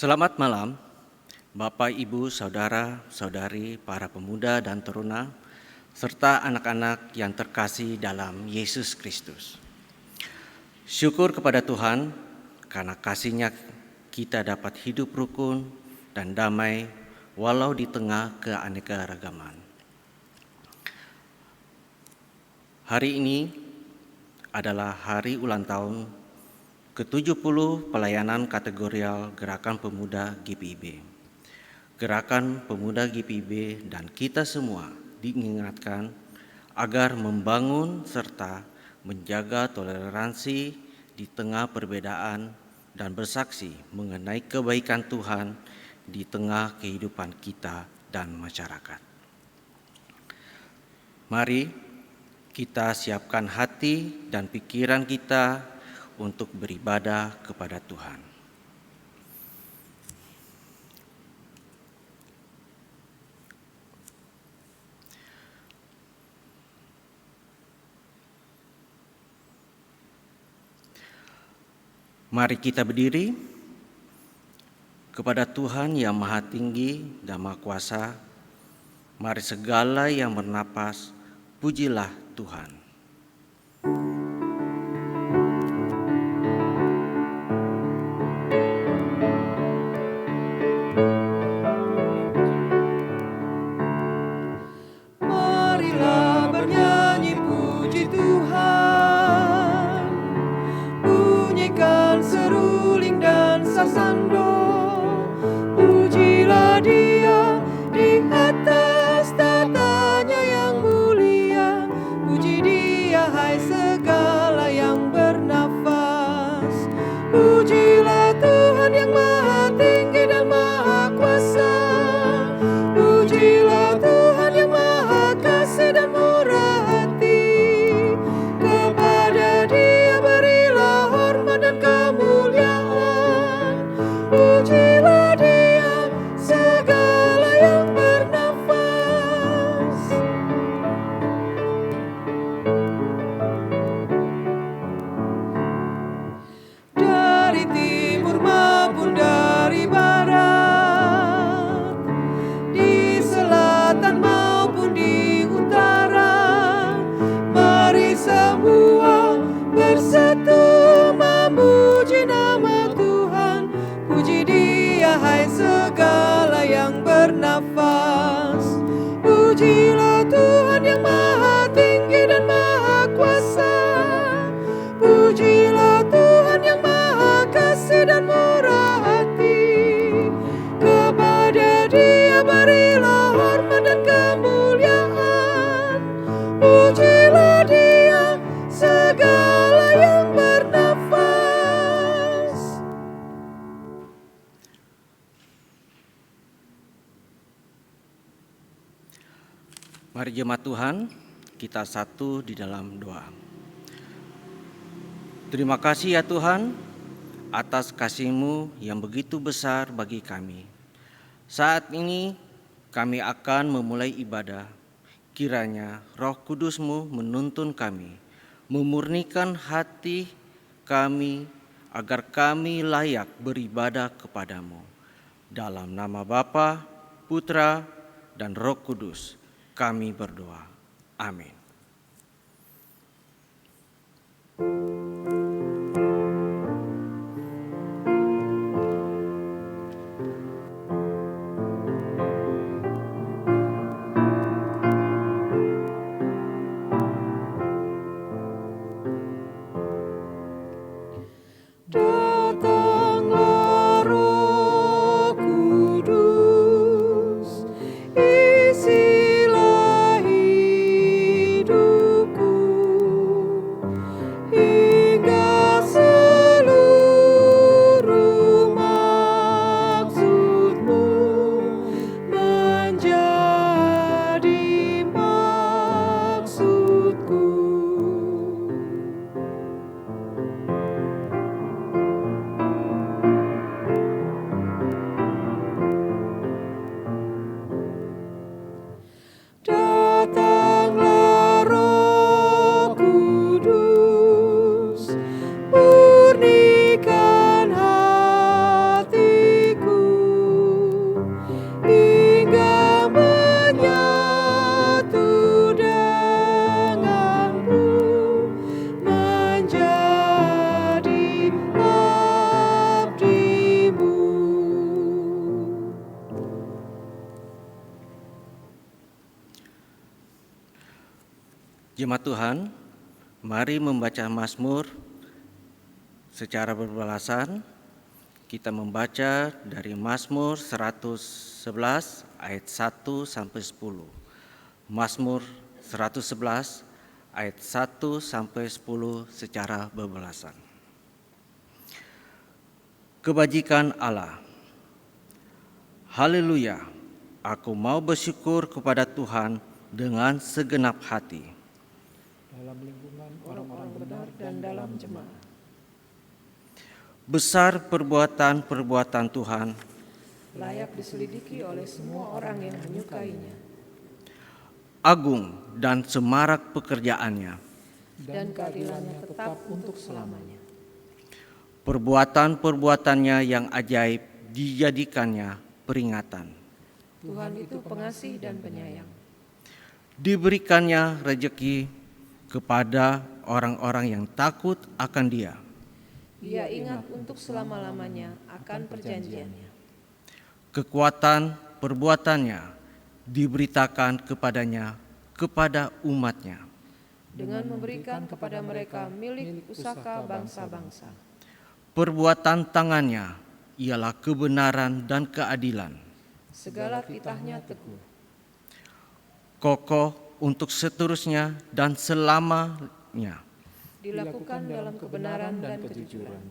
Selamat malam, Bapak, Ibu, Saudara, Saudari, para pemuda dan teruna, serta anak-anak yang terkasih dalam Yesus Kristus. Syukur kepada Tuhan karena kasih-Nya kita dapat hidup rukun dan damai walau di tengah keanekaragaman. Hari ini adalah hari ulang tahun ke-70 pelayanan kategorial Gerakan Pemuda GPIB. Gerakan Pemuda GPIB dan kita semua diingatkan agar membangun serta menjaga toleransi di tengah perbedaan dan bersaksi mengenai kebaikan Tuhan di tengah kehidupan kita dan masyarakat. Mari kita siapkan hati dan pikiran kita untuk beribadah kepada Tuhan. Mari kita berdiri kepada Tuhan yang Maha Tinggi dan Maha Kuasa. Mari segala yang bernapas, pujilah Tuhan. Mari jemaat Tuhan, kita satu di dalam doa. Terima kasih ya Tuhan, atas kasih-Mu yang begitu besar bagi kami. Saat ini kami akan memulai ibadah. Kiranya Roh Kudus-Mu menuntun kami, memurnikan hati kami agar kami layak beribadah kepadamu. Dalam nama Bapa, Putra, dan Roh Kudus, kami berdoa. Amin. Isilah Jemaat Tuhan, mari membaca Mazmur secara berbalasan. Kita membaca dari Mazmur 111 ayat 1 sampai 10. Mazmur 111 ayat 1 sampai 10 secara berbalasan. Kebajikan Allah. Haleluya, aku mau bersyukur kepada Tuhan dengan segenap hati. Dalam lingkungan orang-orang benar dan dalam jemaah. Besar perbuatan-perbuatan Tuhan, Layak diselidiki oleh semua orang yang menyukainya. agung dan semarak pekerjaannya. Dan keadilannya tetap untuk selamanya. Perbuatan-perbuatannya yang ajaib dijadikannya peringatan. Tuhan itu pengasih dan penyayang. Diberikannya rejeki kepada orang-orang yang takut akan Dia. Ia ingat untuk selama-lamanya akan perjanjiannya. Kekuatan perbuatannya diberitakan kepadanya, kepada umatnya. Dengan memberikan kepada mereka milik pusaka bangsa-bangsa. Perbuatan tangannya ialah kebenaran dan keadilan. Segala titahnya teguh. Kokoh untuk seterusnya dan selamanya. Dilakukan dalam kebenaran dan kejujuran.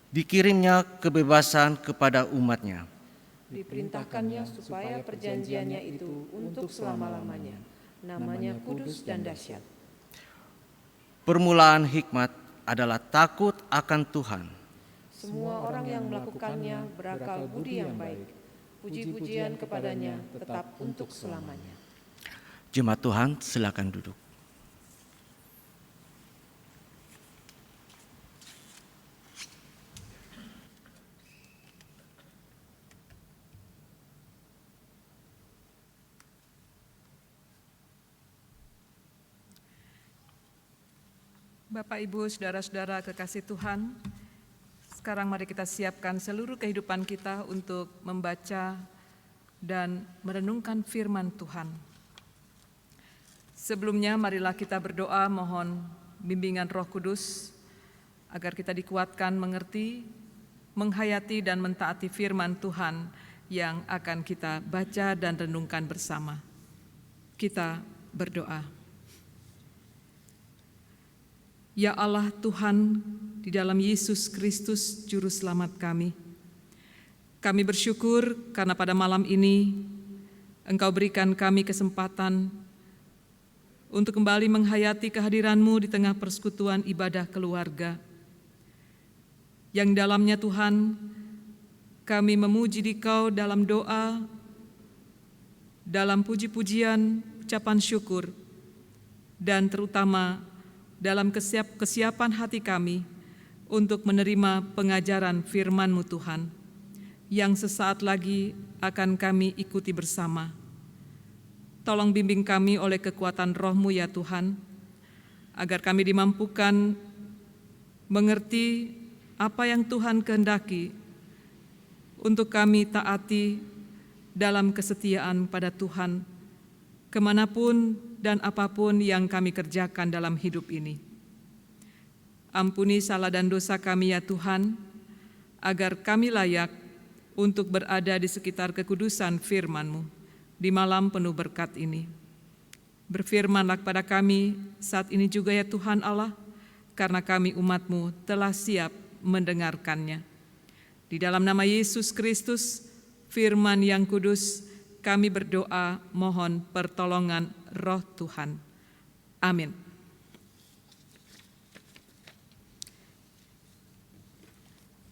Dikirimnya kebebasan kepada umatnya. Diperintahkannya supaya perjanjiannya itu untuk selama-lamanya. Namanya kudus dan dahsyat. Permulaan hikmat adalah takut akan Tuhan. Semua orang yang melakukannya berakal budi yang baik. Puji-pujian kepadanya tetap untuk selamanya. Jemaat Tuhan, silakan duduk. Bapak, Ibu, saudara-saudara kekasih Tuhan, sekarang mari kita siapkan seluruh kehidupan kita untuk membaca dan merenungkan firman Tuhan. Sebelumnya marilah kita berdoa mohon bimbingan Roh Kudus agar kita dikuatkan mengerti, menghayati dan mentaati firman Tuhan yang akan kita baca dan renungkan bersama. Kita berdoa. Ya Allah Tuhan, di dalam Yesus Kristus Juru Selamat kami bersyukur karena pada malam ini Engkau berikan kami kesempatan untuk kembali menghayati kehadiran-Mu di tengah persekutuan ibadah keluarga. Yang dalamnya Tuhan, kami memuji Dikau dalam doa, dalam puji-pujian, ucapan syukur, dan terutama dalam kesiapan hati kami untuk menerima pengajaran firman-Mu Tuhan, yang sesaat lagi akan kami ikuti bersama. Tolong bimbing kami oleh kekuatan Roh-Mu ya Tuhan, agar kami dimampukan mengerti apa yang Tuhan kehendaki untuk kami taati dalam kesetiaan pada Tuhan, kemanapun dan apapun yang kami kerjakan dalam hidup ini. Ampuni salah dan dosa kami ya Tuhan, agar kami layak untuk berada di sekitar kekudusan firman-Mu di malam penuh berkat ini. Berfirmanlah kepada kami saat ini juga ya Tuhan Allah, karena kami umat-Mu telah siap mendengarkannya. Di dalam nama Yesus Kristus, firman yang kudus, kami berdoa mohon pertolongan Roh Tuhan. Amin.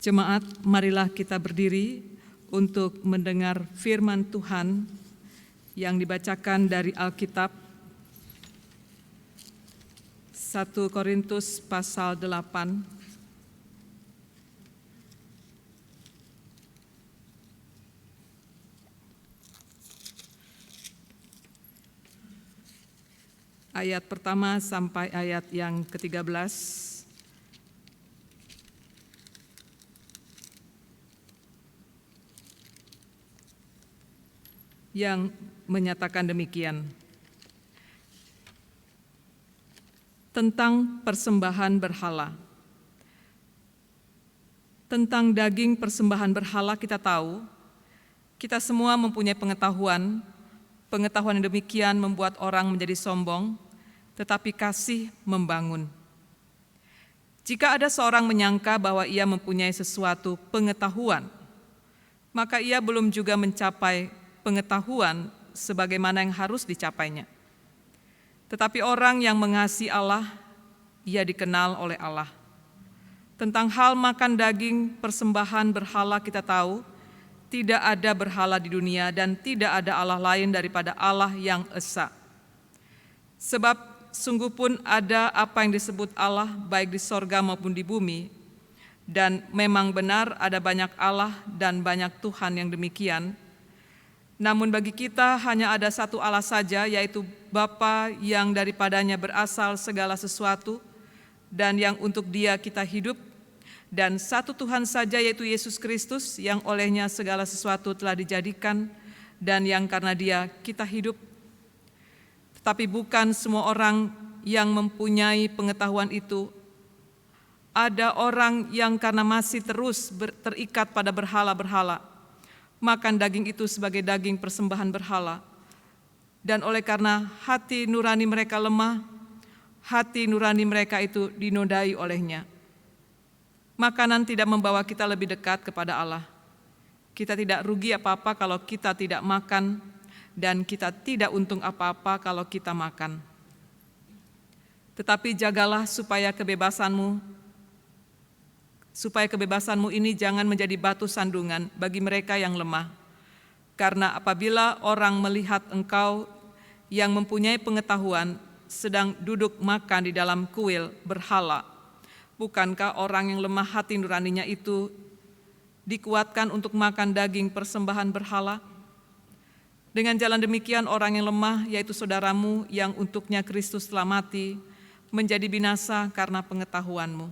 Jemaat, marilah kita berdiri untuk mendengar firman Tuhan yang dibacakan dari Alkitab 1 Korintus pasal 8 ayat pertama sampai ayat yang ke-13. Yang menyatakan demikian. tentang persembahan berhala. Tentang daging persembahan berhala kita tahu, kita semua mempunyai pengetahuan yang demikian membuat orang menjadi sombong, tetapi kasih membangun. Jika ada seorang menyangka bahwa ia mempunyai sesuatu pengetahuan, maka ia belum juga mencapai pengetahuan sebagaimana yang harus dicapainya. Tetapi orang yang mengasihi Allah, ia dikenal oleh Allah. Tentang hal makan daging persembahan berhala kita tahu, tidak ada berhala di dunia dan tidak ada Allah lain daripada Allah yang esa. Sebab sungguh pun ada apa yang disebut Allah baik di sorga maupun di bumi, dan memang benar ada banyak Allah dan banyak Tuhan yang demikian. Namun bagi kita hanya ada satu Allah saja, yaitu Bapa yang daripadanya berasal segala sesuatu dan yang untuk Dia kita hidup, dan satu Tuhan saja yaitu Yesus Kristus yang olehnya segala sesuatu telah dijadikan dan yang karena Dia kita hidup. Tetapi bukan semua orang yang mempunyai pengetahuan itu. Ada orang yang karena masih terus terikat pada berhala-berhala, makan daging itu sebagai daging persembahan berhala. Dan oleh karena hati nurani mereka lemah, hati nurani mereka itu dinodai olehnya. Makanan tidak membawa kita lebih dekat kepada Allah. Kita tidak rugi apa-apa kalau kita tidak makan, dan kita tidak untung apa-apa kalau kita makan. Tetapi jagalah supaya kebebasanmu ini jangan menjadi batu sandungan bagi mereka yang lemah. Karena apabila orang melihat engkau yang mempunyai pengetahuan sedang duduk makan di dalam kuil berhala, bukankah orang yang lemah hati nuraninya itu dikuatkan untuk makan daging persembahan berhala? Dengan jalan demikian orang yang lemah, yaitu saudaramu yang untuknya Kristus telah mati, menjadi binasa karena pengetahuanmu.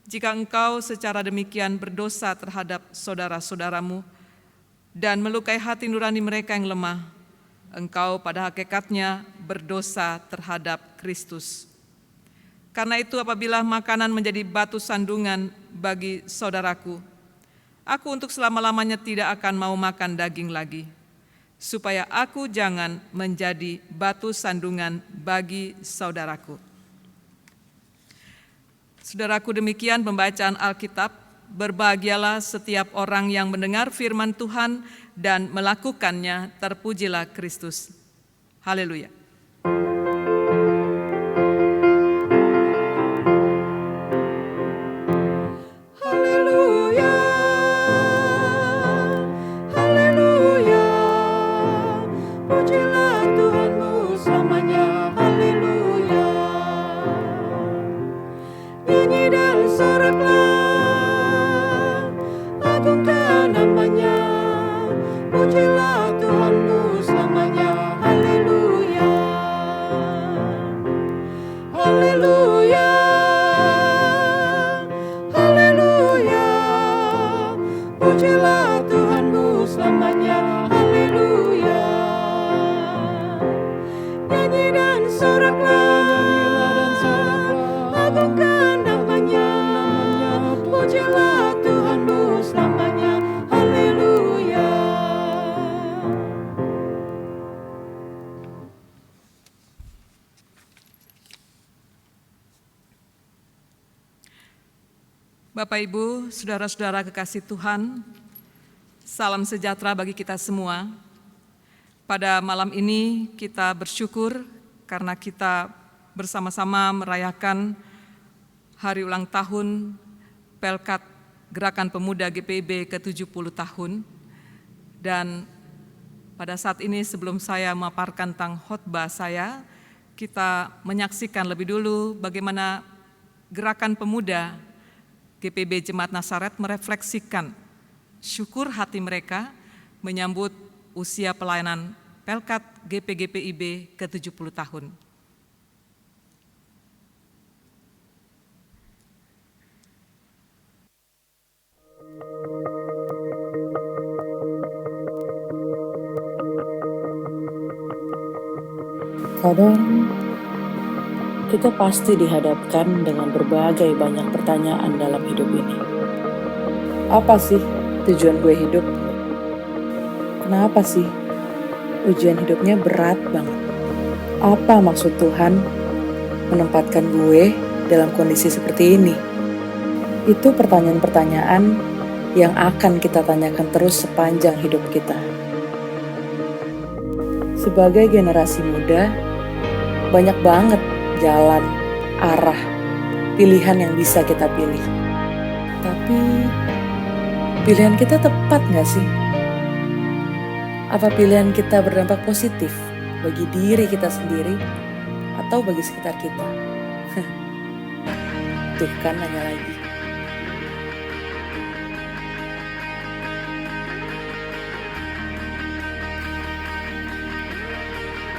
Jika engkau secara demikian berdosa terhadap saudara-saudaramu dan melukai hati nurani mereka yang lemah, engkau pada hakikatnya berdosa terhadap Kristus. Karena itu apabila makanan menjadi batu sandungan bagi saudaraku, aku untuk selama-lamanya tidak akan mau makan daging lagi, supaya aku jangan menjadi batu sandungan bagi saudaraku. Saudaraku, demikian pembacaan Alkitab. Berbahagialah setiap orang yang mendengar firman Tuhan dan melakukannya. Terpujilah Kristus. Haleluya. Bapak, Ibu, saudara-saudara kekasih Tuhan, salam sejahtera bagi kita semua. Pada malam ini kita bersyukur karena kita bersama-sama merayakan hari ulang tahun Pelkat Gerakan Pemuda GPIB ke-70 tahun. Dan pada saat ini sebelum saya memaparkan tentang khotbah saya, kita menyaksikan lebih dulu bagaimana Gerakan Pemuda GPIB Jemaat Nasaret merefleksikan syukur hati mereka menyambut usia pelayanan Pelkat GPIB ke-70 tahun. Kadang Kita pasti dihadapkan dengan berbagai banyak pertanyaan dalam hidup ini. Apa sih tujuan gue hidup? Kenapa sih ujian hidupnya berat banget? Apa maksud Tuhan menempatkan gue dalam kondisi seperti ini? Itu pertanyaan-pertanyaan yang akan kita tanyakan terus sepanjang hidup kita. Sebagai generasi muda, banyak banget jalan, arah, pilihan yang bisa kita pilih. Tapi pilihan kita tepat gak sih? Apa pilihan kita berdampak positif bagi diri kita sendiri atau bagi sekitar kita? Tuh kan nanya lagi.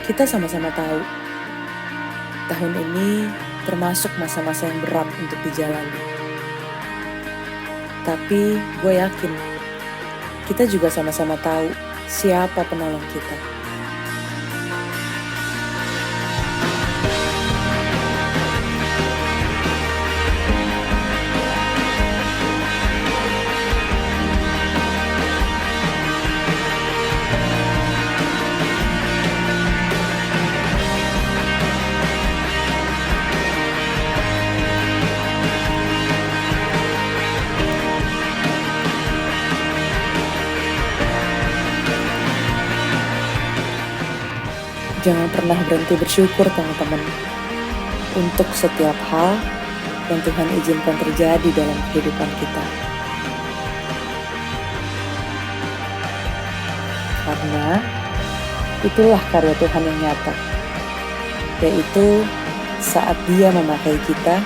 Kita sama-sama tahu, tahun ini termasuk masa-masa yang berat untuk dijalani. Tapi gue yakin, kita juga sama-sama tahu siapa penolong kita. Jangan pernah berhenti bersyukur teman-teman untuk setiap hal yang Tuhan izinkan terjadi dalam kehidupan kita. Karena itulah karya Tuhan yang nyata, yaitu saat Dia memakai kita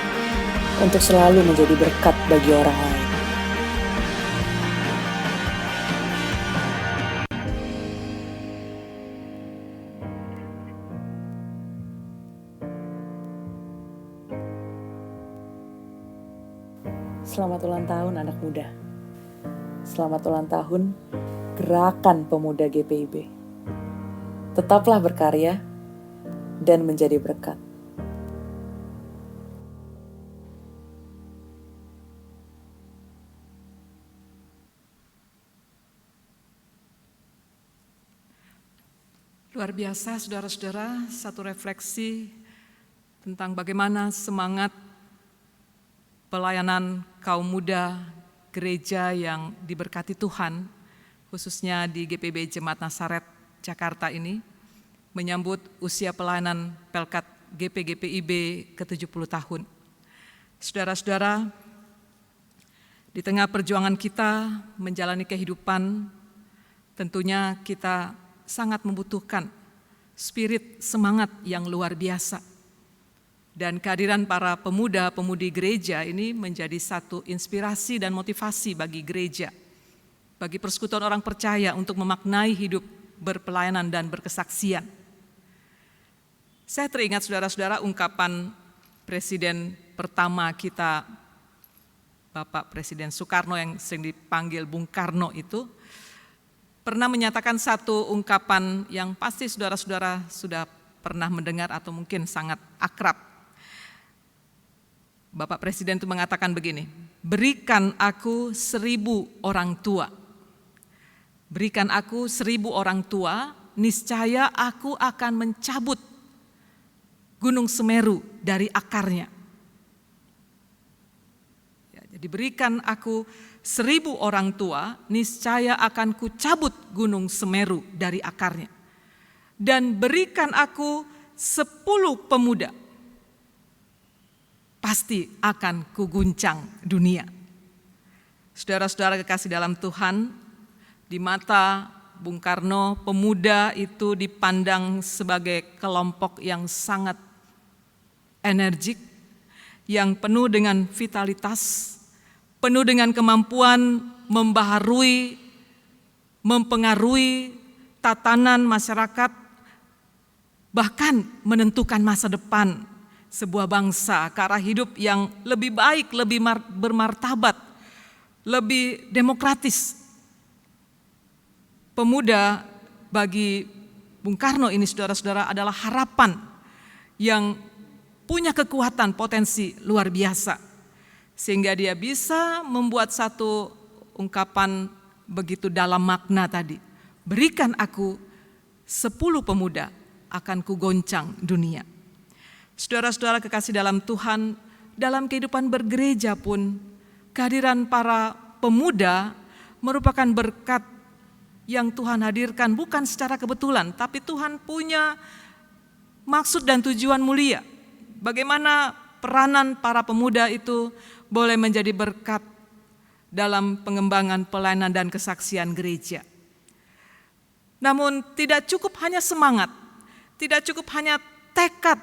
untuk selalu menjadi berkat bagi orang lain. Selamat ulang tahun anak muda. Selamat ulang tahun Gerakan Pemuda GPIB. Tetaplah berkarya dan menjadi berkat. Luar biasa saudara-saudara, satu refleksi tentang bagaimana semangat pelayanan kaum muda gereja yang diberkati Tuhan, khususnya di GPIB Jemaat Nazaret Jakarta ini, menyambut usia pelayanan Pelkat GPIB ke-70 tahun. Saudara-saudara, di tengah perjuangan kita menjalani kehidupan, tentunya kita sangat membutuhkan spirit semangat yang luar biasa. Dan kehadiran para pemuda-pemudi gereja ini menjadi satu inspirasi dan motivasi bagi gereja, bagi persekutuan orang percaya untuk memaknai hidup berpelayanan dan berkesaksian. Saya teringat saudara-saudara ungkapan Presiden pertama kita, Bapak Presiden Soekarno yang sering dipanggil Bung Karno itu, pernah menyatakan satu ungkapan yang pasti saudara-saudara sudah pernah mendengar atau mungkin sangat akrab. Bapak Presiden itu mengatakan begini, berikan aku 1000 orang tua. Berikan aku 1000 orang tua, niscaya aku akan mencabut Gunung Semeru dari akarnya. Ya, jadi berikan aku 1000 orang tua, niscaya akan kucabut Gunung Semeru dari akarnya. Dan berikan aku 10 pemuda, pasti akan kuguncang dunia. Saudara-saudara kekasih dalam Tuhan, di mata Bung Karno, pemuda itu dipandang sebagai kelompok yang sangat energik, yang penuh dengan vitalitas, penuh dengan kemampuan membaharui, mempengaruhi tatanan masyarakat, bahkan menentukan masa depan sebuah bangsa ke arah hidup yang lebih baik, lebih bermartabat, lebih demokratis. Pemuda bagi Bung Karno ini saudara-saudara adalah harapan yang punya kekuatan potensi luar biasa. Sehingga dia bisa membuat satu ungkapan begitu dalam makna tadi. Berikan aku 10 pemuda, akan kugoncang dunia. Saudara-saudara kekasih dalam Tuhan, dalam kehidupan bergereja pun, kehadiran para pemuda merupakan berkat yang Tuhan hadirkan bukan secara kebetulan, tapi Tuhan punya maksud dan tujuan mulia. Bagaimana peranan para pemuda itu boleh menjadi berkat dalam pengembangan pelayanan dan kesaksian gereja. Namun tidak cukup hanya semangat, tidak cukup hanya tekad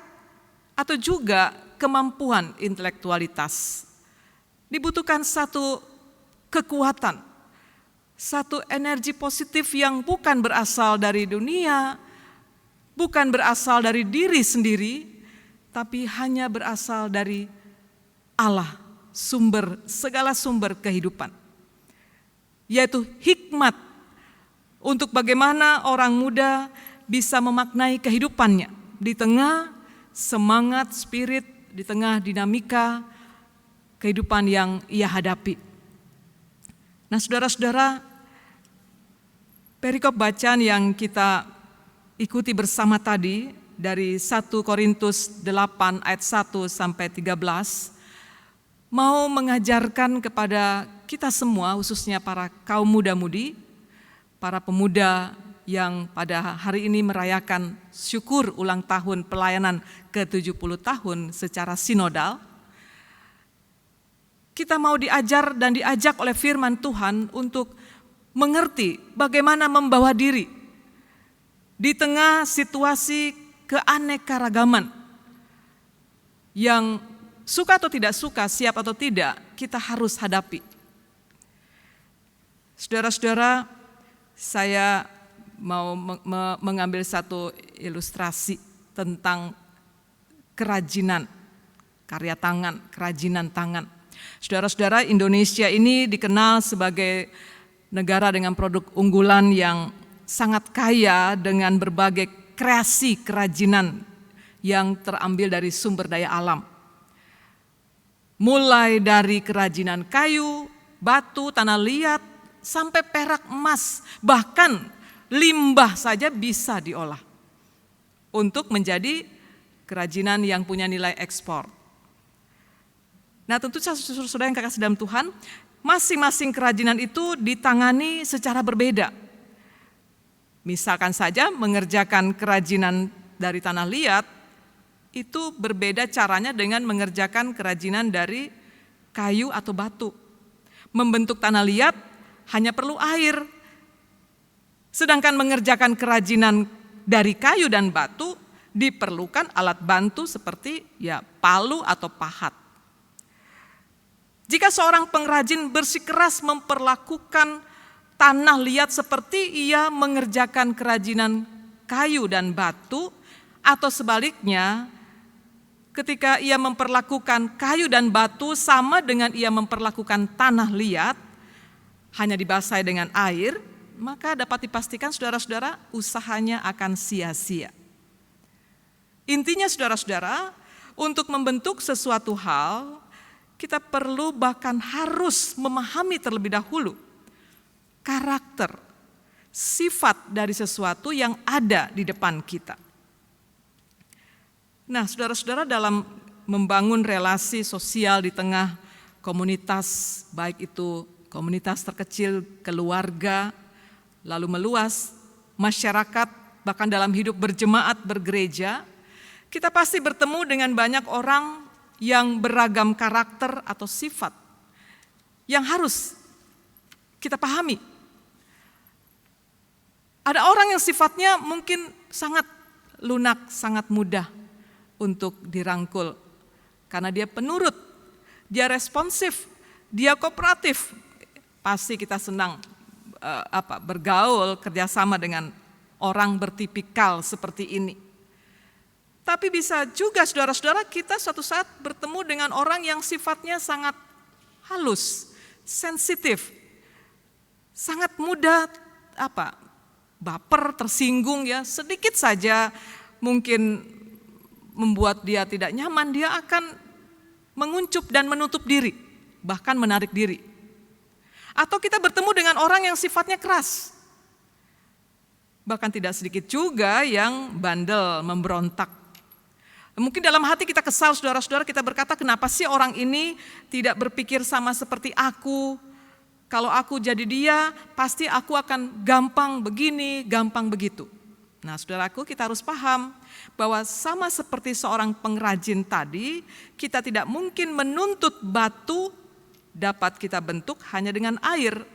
atau juga kemampuan intelektualitas. Dibutuhkan satu kekuatan, satu energi positif yang bukan berasal dari dunia, bukan berasal dari diri sendiri, tapi hanya berasal dari Allah, segala sumber kehidupan. Yaitu hikmat untuk bagaimana orang muda bisa memaknai kehidupannya di tengah semangat, spirit, di tengah dinamika kehidupan yang ia hadapi. Nah, saudara-saudara, perikop bacaan yang kita ikuti bersama tadi dari 1 Korintus 8 ayat 1 sampai 13 mau mengajarkan kepada kita semua, khususnya para kaum muda-mudi, para pemuda yang pada hari ini merayakan syukur ulang tahun pelayanan ke-70 tahun secara sinodal. Kita mau diajar dan diajak oleh firman Tuhan untuk mengerti bagaimana membawa diri di tengah situasi keanekaragaman yang suka atau tidak suka, siap atau tidak, kita harus hadapi. Saudara-saudara, saya mau mengambil satu ilustrasi tentang kerajinan, karya tangan, kerajinan tangan. Saudara-saudara, Indonesia ini dikenal sebagai negara dengan produk unggulan yang sangat kaya dengan berbagai kreasi kerajinan yang terambil dari sumber daya alam. Mulai dari kerajinan kayu, batu, tanah liat, sampai perak emas, bahkan limbah saja bisa diolah untuk menjadi kerajinan yang punya nilai ekspor. Nah, tentu saudara yang kekasih dalam Tuhan, masing-masing kerajinan itu ditangani secara berbeda. Misalkan saja mengerjakan kerajinan dari tanah liat, itu berbeda caranya dengan mengerjakan kerajinan dari kayu atau batu. Membentuk tanah liat hanya perlu air. Sedangkan mengerjakan kerajinan dari kayu dan batu diperlukan alat bantu seperti palu atau pahat. Jika seorang pengrajin bersikeras memperlakukan tanah liat seperti ia mengerjakan kerajinan kayu dan batu, atau sebaliknya ketika ia memperlakukan kayu dan batu sama dengan ia memperlakukan tanah liat, hanya dibasahi dengan air, maka dapat dipastikan saudara-saudara usahanya akan sia-sia. Intinya saudara-saudara, untuk membentuk sesuatu hal, kita perlu bahkan harus memahami terlebih dahulu karakter, sifat dari sesuatu yang ada di depan kita. Nah, saudara-saudara, dalam membangun relasi sosial di tengah komunitas, baik itu komunitas terkecil, keluarga, lalu meluas, masyarakat, bahkan dalam hidup berjemaat, bergereja, kita pasti bertemu dengan banyak orang yang beragam karakter atau sifat yang harus kita pahami. Ada orang yang sifatnya mungkin sangat lunak, sangat mudah untuk dirangkul karena dia penurut, dia responsif, dia kooperatif. Pasti kita senang bergaul, kerjasama dengan orang bertipikal seperti ini. Tapi bisa juga saudara-saudara kita suatu saat bertemu dengan orang yang sifatnya sangat halus, sensitif, sangat mudah apa? Baper, tersinggung ya, sedikit saja mungkin membuat dia tidak nyaman, dia akan menguncup dan menutup diri, bahkan menarik diri. Atau kita bertemu dengan orang yang sifatnya keras. Bahkan tidak sedikit juga yang bandel, memberontak. Mungkin dalam hati kita kesal, saudara-saudara, kita berkata, kenapa sih orang ini tidak berpikir sama seperti aku? Kalau aku jadi dia, pasti aku akan gampang begini, gampang begitu. Nah, saudaraku, kita harus paham bahwa sama seperti seorang pengrajin tadi, kita tidak mungkin menuntut batu dapat kita bentuk hanya dengan air,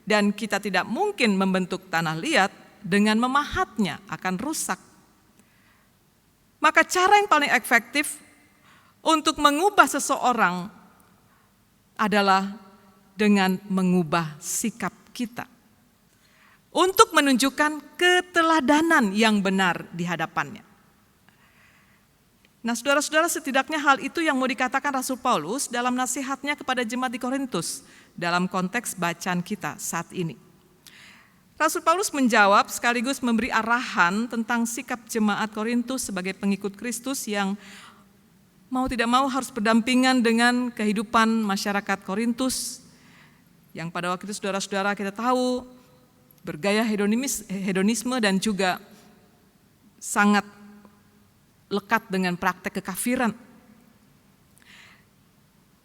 dan kita tidak mungkin membentuk tanah liat dengan memahatnya, akan rusak. Maka cara yang paling efektif untuk mengubah seseorang adalah dengan mengubah sikap kita, untuk menunjukkan keteladanan yang benar di hadapannya. Nah, saudara-saudara, setidaknya hal itu yang mau dikatakan Rasul Paulus dalam nasihatnya kepada jemaat di Korintus dalam konteks bacaan kita saat ini. Rasul Paulus menjawab sekaligus memberi arahan tentang sikap jemaat Korintus sebagai pengikut Kristus yang mau tidak mau harus berdampingan dengan kehidupan masyarakat Korintus yang pada waktu itu, saudara-saudara, kita tahu bergaya hedonisme dan juga sangat lekat dengan praktek kekafiran.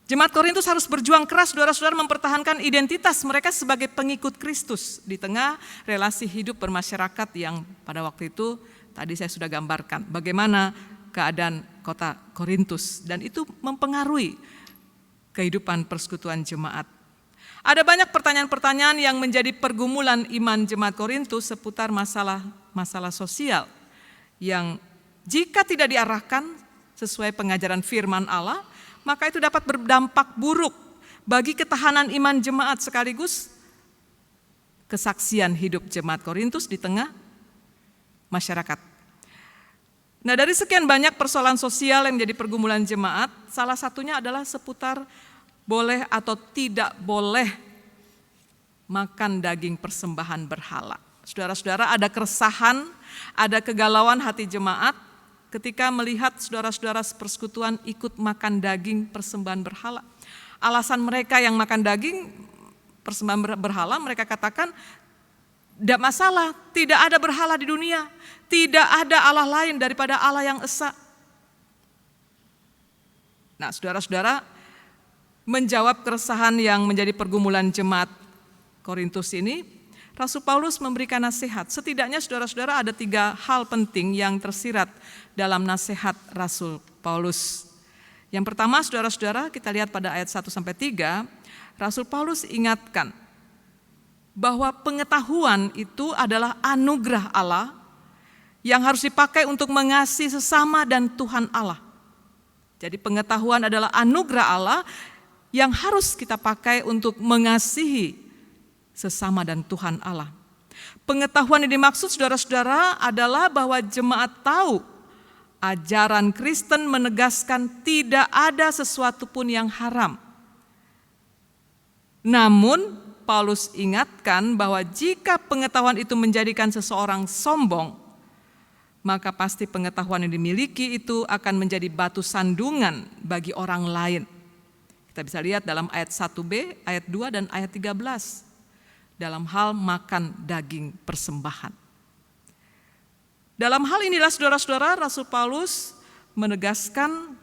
Jemaat Korintus harus berjuang keras, saudara-saudara, mempertahankan identitas mereka sebagai pengikut Kristus di tengah relasi hidup bermasyarakat yang pada waktu itu tadi saya sudah gambarkan bagaimana keadaan kota Korintus, dan itu mempengaruhi kehidupan persekutuan jemaat. Ada banyak pertanyaan-pertanyaan yang menjadi pergumulan iman jemaat Korintus seputar masalah sosial yang jika tidak diarahkan sesuai pengajaran firman Allah, maka itu dapat berdampak buruk bagi ketahanan iman jemaat sekaligus kesaksian hidup jemaat Korintus di tengah masyarakat. Nah, dari sekian banyak persoalan sosial yang menjadi pergumulan jemaat, salah satunya adalah seputar boleh atau tidak boleh makan daging persembahan berhala. Saudara-saudara, ada keresahan, ada kegalauan hati jemaat ketika melihat saudara-saudara persekutuan ikut makan daging persembahan berhala. Alasan mereka yang makan daging persembahan berhala, mereka katakan, tidak masalah, tidak ada berhala di dunia, tidak ada Allah lain daripada Allah yang esa. Nah, saudara-saudara, menjawab keresahan yang menjadi pergumulan jemaat Korintus ini, Rasul Paulus memberikan nasihat. Setidaknya saudara-saudara ada 3 hal penting yang tersirat dalam nasihat Rasul Paulus. Yang pertama, saudara-saudara, kita lihat pada ayat 1-3, Rasul Paulus ingatkan bahwa pengetahuan itu adalah anugerah Allah yang harus dipakai untuk mengasihi sesama dan Tuhan Allah. Jadi pengetahuan adalah anugerah Allah yang harus kita pakai untuk mengasihi sesama dan Tuhan Allah. Pengetahuan yang dimaksud, saudara-saudara, adalah bahwa jemaat tahu ajaran Kristen menegaskan tidak ada sesuatu pun yang haram. Namun Paulus ingatkan bahwa jika pengetahuan itu menjadikan seseorang sombong, maka pasti pengetahuan yang dimiliki itu akan menjadi batu sandungan bagi orang lain. Kita bisa lihat dalam ayat 1b, ayat 2 dan ayat 13 dalam hal makan daging persembahan. Dalam hal inilah saudara-saudara, Rasul Paulus menegaskan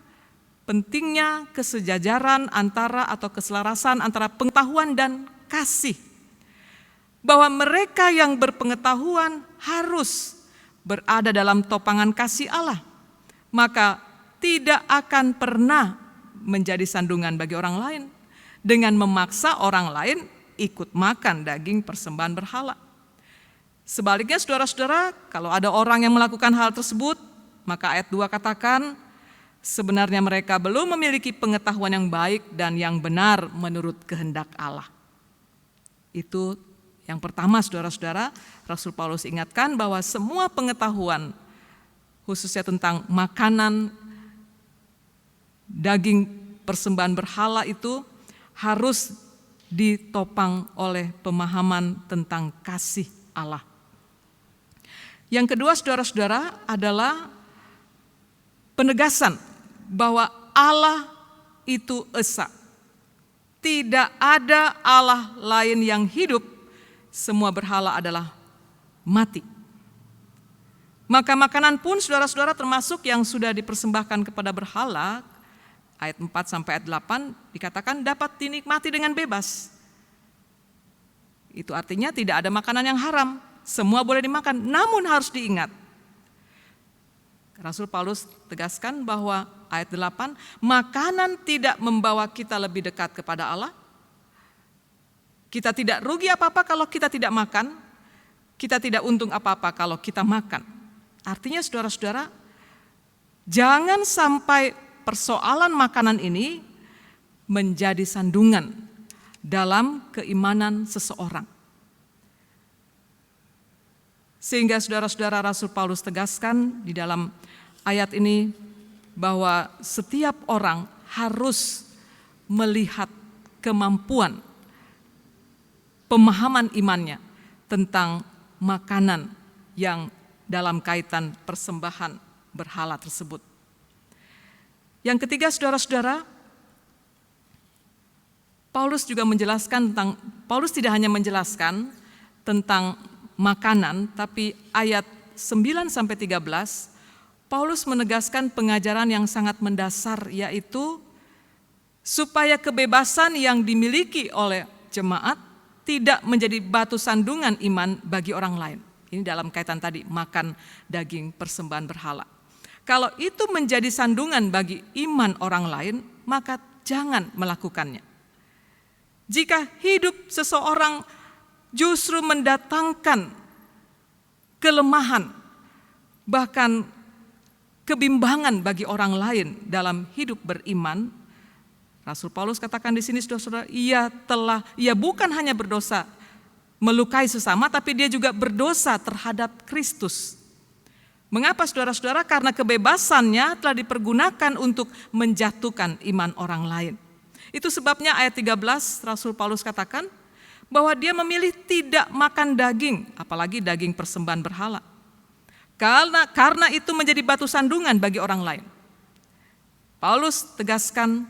pentingnya kesejajaran atau keselarasan antara pengetahuan dan kasih. Bahwa mereka yang berpengetahuan harus berada dalam topangan kasih Allah. Maka tidak akan pernah menjadi sandungan bagi orang lain dengan memaksa orang lain ikut makan daging persembahan berhala. Sebaliknya saudara-saudara, kalau ada orang yang melakukan hal tersebut, maka ayat 2 katakan sebenarnya mereka belum memiliki pengetahuan yang baik dan yang benar menurut kehendak Allah. Itu yang pertama, saudara-saudara, Rasul Paulus ingatkan bahwa semua pengetahuan khususnya tentang makanan daging persembahan berhala itu harus ditopang oleh pemahaman tentang kasih Allah. Yang kedua, saudara-saudara, adalah penegasan bahwa Allah itu esa. Tidak ada Allah lain yang hidup, semua berhala adalah mati. Maka makanan pun saudara-saudara termasuk yang sudah dipersembahkan kepada berhala, ayat 4 sampai ayat 8 dikatakan dapat dinikmati dengan bebas. Itu artinya tidak ada makanan yang haram, semua boleh dimakan, namun harus diingat. Rasul Paulus tegaskan bahwa ayat 8, makanan tidak membawa kita lebih dekat kepada Allah. Kita tidak rugi apa-apa kalau kita tidak makan, kita tidak untung apa-apa kalau kita makan. Artinya saudara-saudara, jangan sampai persoalan makanan ini menjadi sandungan dalam keimanan seseorang. Sehingga saudara-saudara, Rasul Paulus tegaskan di dalam ayat ini bahwa setiap orang harus melihat kemampuan pemahaman imannya tentang makanan yang dalam kaitan persembahan berhala tersebut. Yang ketiga, saudara-saudara, Paulus juga menjelaskan tentang, Paulus tidak hanya menjelaskan tentang makanan, tapi ayat 9 sampai 13, Paulus menegaskan pengajaran yang sangat mendasar, yaitu supaya kebebasan yang dimiliki oleh jemaat tidak menjadi batu sandungan iman bagi orang lain. Ini dalam kaitan tadi makan daging persembahan berhala. Kalau itu menjadi sandungan bagi iman orang lain, maka jangan melakukannya. Jika hidup seseorang justru mendatangkan kelemahan, bahkan kebimbangan bagi orang lain dalam hidup beriman, Rasul Paulus katakan di sini, saudara-saudara, ia bukan hanya berdosa melukai sesama, tapi dia juga berdosa terhadap Kristus. Mengapa, saudara-saudara? Karena kebebasannya telah dipergunakan untuk menjatuhkan iman orang lain. Itu sebabnya ayat 13 Rasul Paulus katakan bahwa dia memilih tidak makan daging, apalagi daging persembahan berhala. Karena itu menjadi batu sandungan bagi orang lain. Paulus tegaskan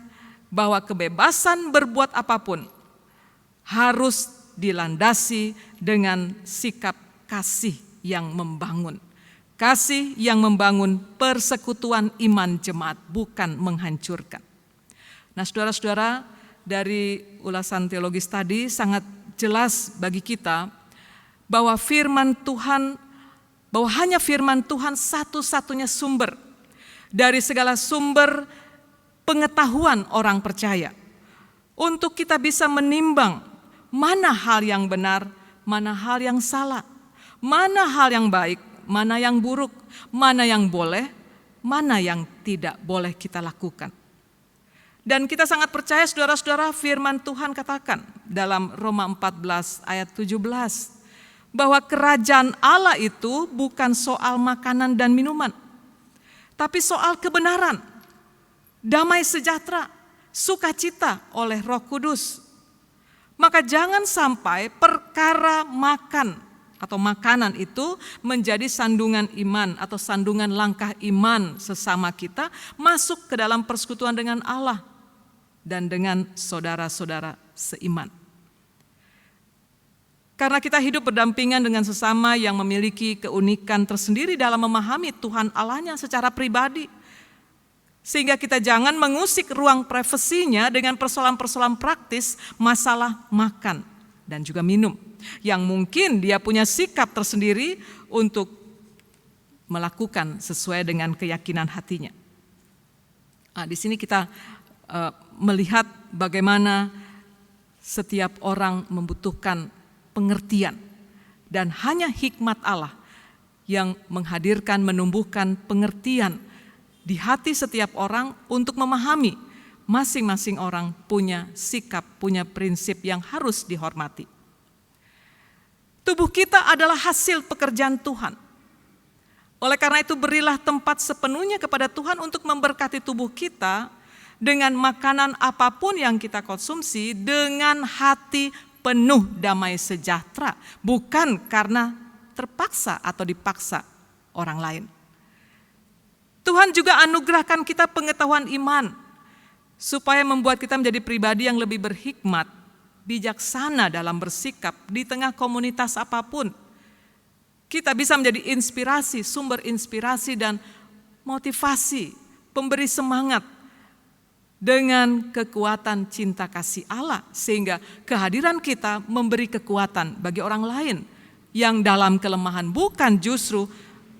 bahwa kebebasan berbuat apapun harus dilandasi dengan sikap kasih yang membangun. Kasih yang membangun persekutuan iman jemaat, bukan menghancurkan. Nah, saudara-saudara, dari ulasan teologis tadi sangat jelas bagi kita bahwa hanya firman Tuhan satu-satunya sumber dari segala sumber pengetahuan orang percaya untuk kita bisa menimbang mana hal yang benar, mana hal yang salah, mana hal yang baik, mana yang buruk, mana yang boleh, mana yang tidak boleh kita lakukan. Dan kita sangat percaya, saudara-saudara, firman Tuhan katakan dalam Roma 14 ayat 17 bahwa kerajaan Allah itu bukan soal makanan dan minuman, tapi soal kebenaran, damai sejahtera, sukacita oleh Roh Kudus. Maka jangan sampai perkara makan atau makanan itu menjadi sandungan iman atau sandungan langkah iman sesama kita masuk ke dalam persekutuan dengan Allah dan dengan saudara-saudara seiman. Karena kita hidup berdampingan dengan sesama yang memiliki keunikan tersendiri dalam memahami Tuhan Allahnya secara pribadi. Sehingga kita jangan mengusik ruang privasinya dengan persoalan-persoalan praktis masalah makan dan juga minum. Yang mungkin dia punya sikap tersendiri untuk melakukan sesuai dengan keyakinan hatinya. Di sini kita melihat bagaimana setiap orang membutuhkan pengertian. Dan hanya hikmat Allah yang menghadirkan, menumbuhkan pengertian di hati setiap orang untuk memahami masing-masing orang punya sikap, punya prinsip yang harus dihormati. Tubuh kita adalah hasil pekerjaan Tuhan. Oleh karena itu berilah tempat sepenuhnya kepada Tuhan untuk memberkati tubuh kita dengan makanan apapun yang kita konsumsi dengan hati penuh damai sejahtera, bukan karena terpaksa atau dipaksa orang lain. Tuhan juga anugerahkan kita pengetahuan iman, supaya membuat kita menjadi pribadi yang lebih berhikmat, bijaksana dalam bersikap di tengah komunitas apapun. Kita bisa menjadi inspirasi, sumber inspirasi dan motivasi, pemberi semangat dengan kekuatan cinta kasih Allah, sehingga kehadiran kita memberi kekuatan bagi orang lain yang dalam kelemahan, bukan justru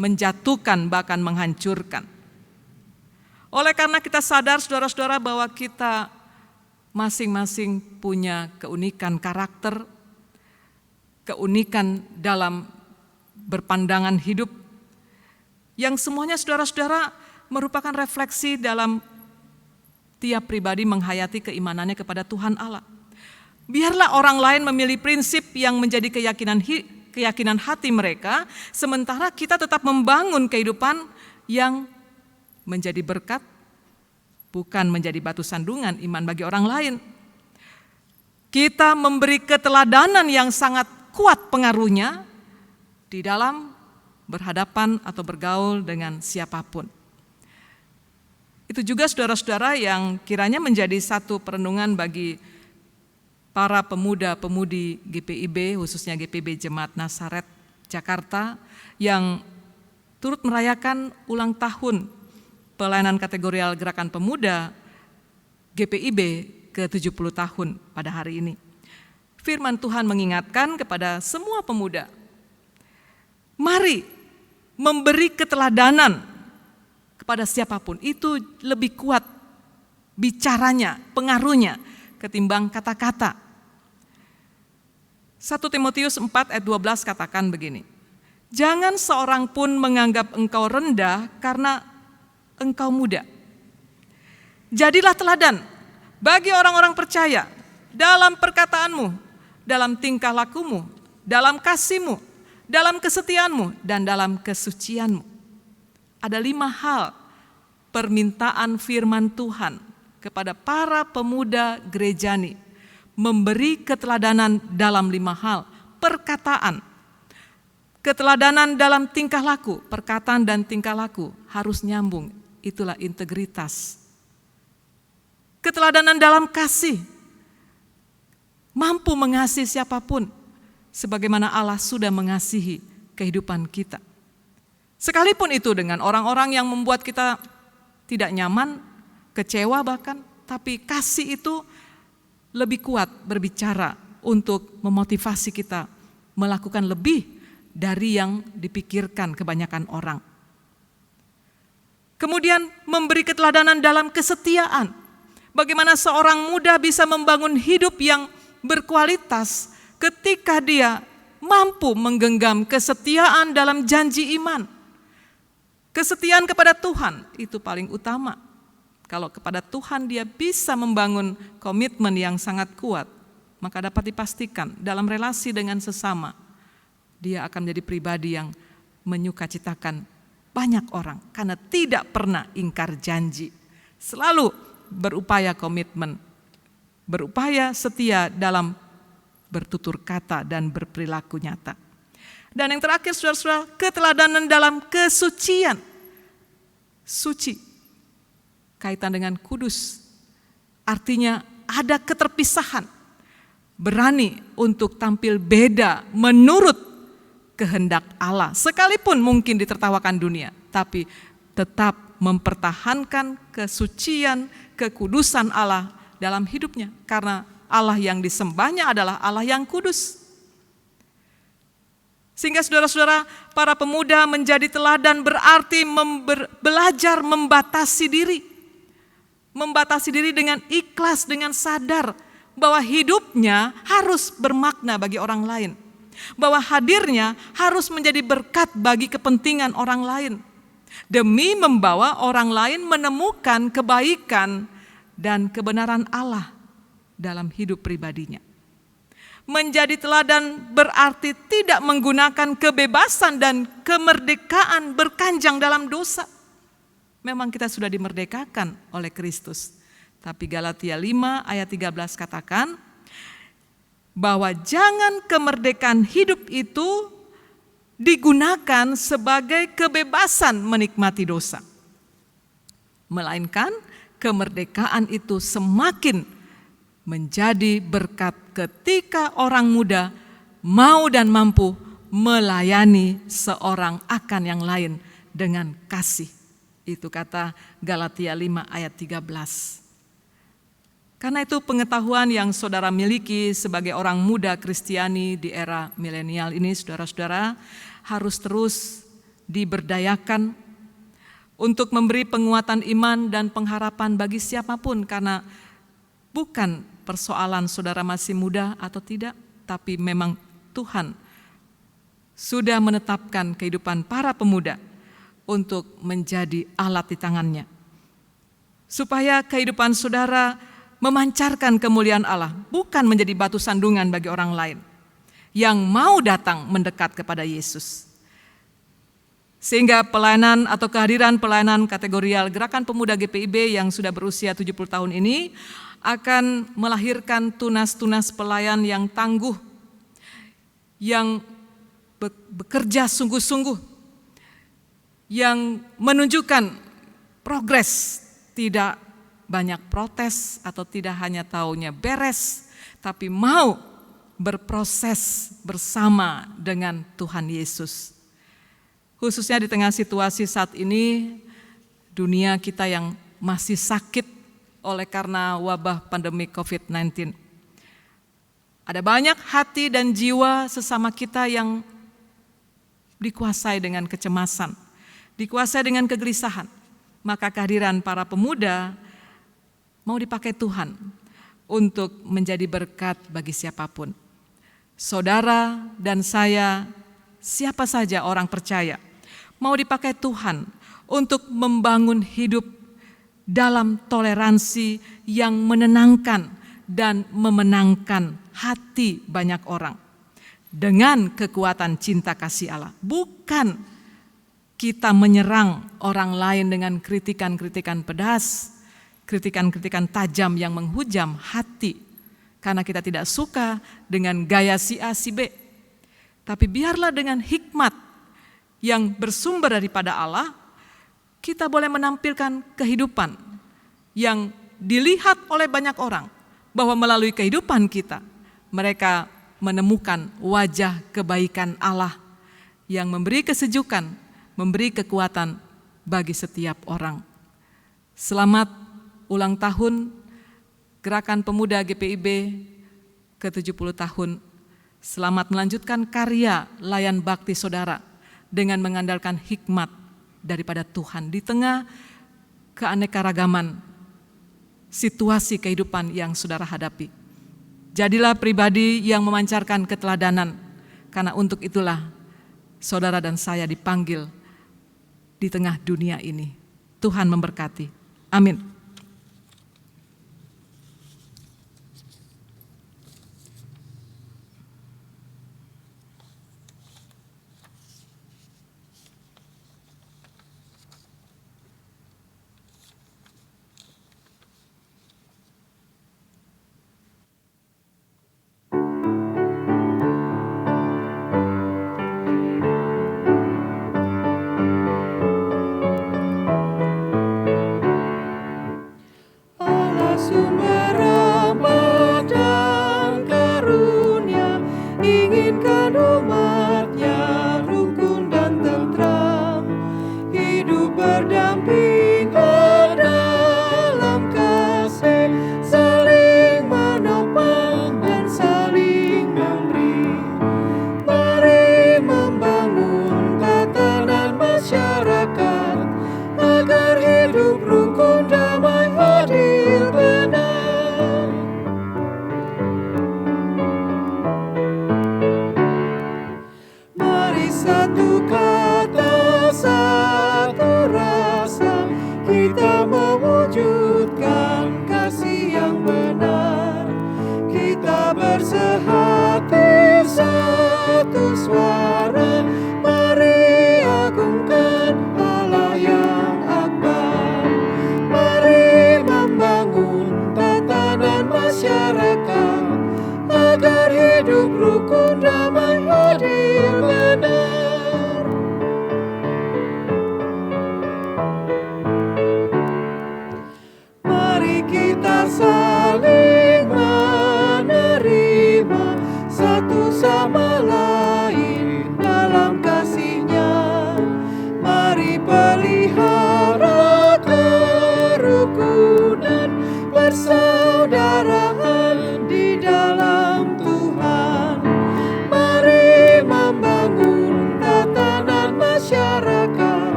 menjatuhkan bahkan menghancurkan. Oleh karena kita sadar saudara-saudara bahwa kita masing-masing punya keunikan karakter, keunikan dalam berpandangan hidup, yang semuanya saudara-saudara merupakan refleksi dalam tiap pribadi menghayati keimanannya kepada Tuhan Allah. Biarlah orang lain memilih prinsip yang menjadi keyakinan hati mereka, sementara kita tetap membangun kehidupan yang menjadi berkat, bukan menjadi batu sandungan iman bagi orang lain. Kita memberi keteladanan yang sangat kuat pengaruhnya di dalam berhadapan atau bergaul dengan siapapun. Itu juga saudara-saudara yang kiranya menjadi satu perenungan bagi para pemuda-pemudi GPIB, khususnya GPIB Jemaat Nazaret Jakarta, yang turut merayakan ulang tahun pelayanan kategorial Gerakan Pemuda GPIB ke-70 tahun pada hari ini. Firman Tuhan mengingatkan kepada semua pemuda, mari memberi keteladanan kepada siapapun. Itu lebih kuat bicaranya, pengaruhnya ketimbang kata-kata. 1 Timotius 4 ayat 12 katakan begini, jangan seorang pun menganggap engkau rendah karena engkau muda. Jadilah teladan bagi orang-orang percaya dalam perkataanmu, dalam tingkah lakumu, dalam kasihmu, dalam kesetiaanmu, dan dalam kesucianmu. Ada 5 hal permintaan firman Tuhan kepada para pemuda gerejani, memberi keteladanan dalam 5 hal. Perkataan, keteladanan dalam tingkah laku, perkataan dan tingkah laku harus nyambung. Itulah integritas. Keteladanan dalam kasih, mampu mengasihi siapapun sebagaimana Allah sudah mengasihi kehidupan kita. Sekalipun itu dengan orang-orang yang membuat kita tidak nyaman, kecewa bahkan, tapi kasih itu lebih kuat berbicara untuk memotivasi kita melakukan lebih dari yang dipikirkan kebanyakan orang. Kemudian memberi keteladanan dalam kesetiaan. Bagaimana seorang muda bisa membangun hidup yang berkualitas ketika dia mampu menggenggam kesetiaan dalam janji iman. Kesetiaan kepada Tuhan itu paling utama. Kalau kepada Tuhan dia bisa membangun komitmen yang sangat kuat, maka dapat dipastikan dalam relasi dengan sesama, dia akan menjadi pribadi yang menyukacitakan banyak orang karena tidak pernah ingkar janji. Selalu berupaya komitmen, berupaya setia dalam bertutur kata dan berperilaku nyata. Dan yang terakhir saudara-saudara, keteladanan dalam kesucian. Suci, kaitan dengan kudus, artinya ada keterpisahan. Berani untuk tampil beda menurut kehendak Allah, sekalipun mungkin ditertawakan dunia, tapi tetap mempertahankan kesucian, kekudusan Allah dalam hidupnya, karena Allah yang disembahnya adalah Allah yang kudus. Sehingga saudara-saudara, para pemuda menjadi teladan berarti belajar membatasi diri. Membatasi diri dengan ikhlas, dengan sadar bahwa hidupnya harus bermakna bagi orang lain. Bahwa hadirnya harus menjadi berkat bagi kepentingan orang lain. Demi membawa orang lain menemukan kebaikan dan kebenaran Allah dalam hidup pribadinya. Menjadi teladan berarti tidak menggunakan kebebasan dan kemerdekaan berkanjang dalam dosa. Memang kita sudah dimerdekakan oleh Kristus. Tapi Galatia 5 ayat 13 katakan bahwa jangan kemerdekaan hidup itu digunakan sebagai kebebasan menikmati dosa. melainkan kemerdekaan itu semakin menjadi berkat ketika orang muda mau dan mampu melayani seorang akan yang lain dengan kasih. Itu kata Galatia 5 ayat 13. Karena itu pengetahuan yang saudara miliki sebagai orang muda Kristiani di era milenial ini, saudara-saudara, harus terus diberdayakan untuk memberi penguatan iman dan pengharapan bagi siapapun, karena bukan persoalan saudara masih muda atau tidak, tapi memang Tuhan sudah menetapkan kehidupan para pemuda untuk menjadi alat di tangannya, supaya kehidupan saudara memancarkan kemuliaan Allah, bukan menjadi batu sandungan bagi orang lain yang mau datang mendekat kepada Yesus. Sehingga pelayanan atau kehadiran pelayanan kategorial Gerakan Pemuda GPIB yang sudah berusia 70 tahun ini akan melahirkan tunas-tunas pelayan yang tangguh, yang bekerja sungguh-sungguh, yang menunjukkan progres, tidak banyak protes atau tidak hanya taunya beres, tapi mau berproses bersama dengan Tuhan Yesus. Khususnya di tengah situasi saat ini, dunia kita yang masih sakit oleh karena wabah pandemi COVID-19. Ada banyak hati dan jiwa sesama kita yang dikuasai dengan kecemasan, dikuasai dengan kegelisahan. Maka kehadiran para pemuda mau dipakai Tuhan untuk menjadi berkat bagi siapapun. Saudara dan saya, siapa saja orang percaya, mau dipakai Tuhan untuk membangun hidup dalam toleransi yang menenangkan dan memenangkan hati banyak orang dengan kekuatan cinta kasih Allah. Bukan kita menyerang orang lain dengan kritikan-kritikan pedas, kritikan-kritikan tajam yang menghujam hati, karena kita tidak suka dengan gaya si A si B. Tapi biarlah dengan hikmat yang bersumber daripada Allah, kita boleh menampilkan kehidupan yang dilihat oleh banyak orang, bahwa melalui kehidupan kita, mereka menemukan wajah kebaikan Allah yang memberi kesejukan, memberi kekuatan bagi setiap orang. Selamat ulang tahun Gerakan Pemuda GPIB ke-70 tahun. Selamat melanjutkan karya layan bakti saudara dengan mengandalkan hikmat daripada Tuhan di tengah keanekaragaman situasi kehidupan yang saudara hadapi. Jadilah pribadi yang memancarkan keteladanan, karena untuk itulah saudara dan saya dipanggil di tengah dunia ini. Tuhan memberkati. Amin.